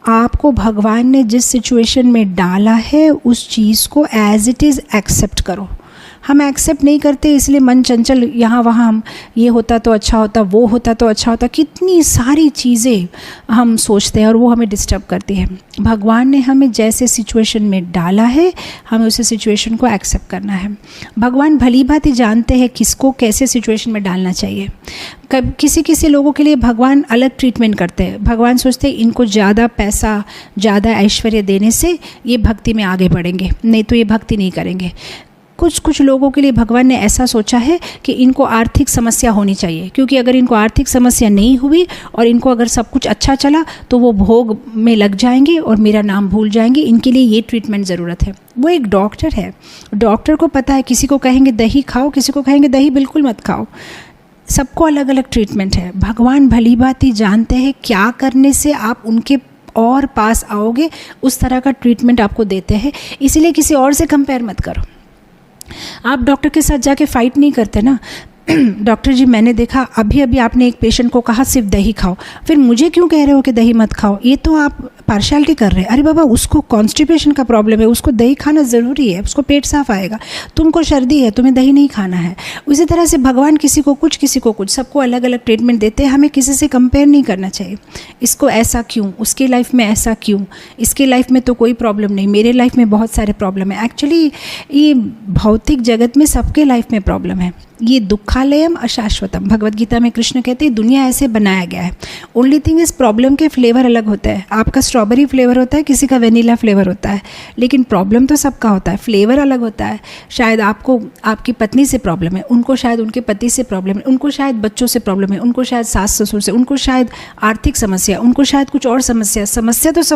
आपको भगवान ने जिस सिचुएशन में डाला है उस चीज़ को एज इट इज़ एक्सेप्ट करो। हम एक्सेप्ट नहीं करते, इसलिए मन चंचल, यहाँ वहाँ हम ये होता तो अच्छा होता, वो होता तो अच्छा होता, कितनी सारी चीज़ें हम सोचते हैं और वो हमें डिस्टर्ब करती है। भगवान ने हमें जैसे सिचुएशन में डाला है हमें उसे सिचुएशन को एक्सेप्ट करना है। भगवान भली भांति जानते हैं किसको कैसे सिचुएशन में डालना चाहिए। किसी किसी लोगों के लिए भगवान अलग ट्रीटमेंट करते हैं। भगवान सोचते हैं इनको ज़्यादा पैसा, ज़्यादा ऐश्वर्य देने से ये भक्ति में आगे बढ़ेंगे, नहीं तो ये भक्ति नहीं करेंगे। कुछ लोगों के लिए भगवान ने ऐसा सोचा है कि इनको आर्थिक समस्या होनी चाहिए, क्योंकि अगर इनको आर्थिक समस्या नहीं हुई और इनको अगर सब कुछ अच्छा चला तो वो भोग में लग जाएंगे और मेरा नाम भूल जाएंगे। इनके लिए ये ट्रीटमेंट ज़रूरत है। वो एक डॉक्टर है, डॉक्टर को पता है, किसी को कहेंगे दही खाओ, किसी को कहेंगे दही बिल्कुल मत खाओ, सबको अलग अलग ट्रीटमेंट है। भगवान भली भांति जानते हैं क्या करने से आप उनके और पास आओगे, उस तरह का ट्रीटमेंट आपको देते हैं। इसीलिए किसी और से कंपेयर मत करो। आप डॉक्टर के साथ जाके फाइट नहीं करते ना, डॉक्टर जी मैंने देखा अभी अभी आपने एक पेशेंट को कहा सिर्फ दही खाओ, फिर मुझे क्यों कह रहे हो कि दही मत खाओ, ये तो आप पार्शियलिटी कर रहे हैं। अरे बाबा, उसको कॉन्स्टिपेशन का प्रॉब्लम है, उसको दही खाना ज़रूरी है, उसको पेट साफ आएगा। तुमको सर्दी है, तुम्हें दही नहीं खाना है। उसी तरह से भगवान किसी को कुछ, किसी को कुछ, सबको अलग अलग ट्रीटमेंट देते हैं। हमें किसी से कंपेयर नहीं करना चाहिए। इसको ऐसा क्यों, उसके लाइफ में ऐसा क्यों, इसके लाइफ में तो कोई प्रॉब्लम नहीं, मेरे लाइफ में बहुत सारे प्रॉब्लम है। एक्चुअली ये भौतिक जगत में सबके लाइफ में प्रॉब्लम है। ये दुखालयम अशाश्वतम, भगवद गीता में कृष्ण कहते हैं दुनिया ऐसे बनाया गया है। ओनली थिंग इस प्रॉब्लम के फ्लेवर अलग होते हैं। आपका स्ट्रॉबेरी फ्लेवर होता है, किसी का वेनिला फ्लेवर होता है, लेकिन प्रॉब्लम तो सबका होता है, फ्लेवर अलग होता है। शायद आपको आपकी पत्नी से प्रॉब्लम है, उनको शायद उनके पति से प्रॉब्लम है, उनको शायद बच्चों से प्रॉब्लम है, उनको शायद सास ससुर से, उनको शायद आर्थिक समस्या, उनको शायद कुछ और समस्या तो सब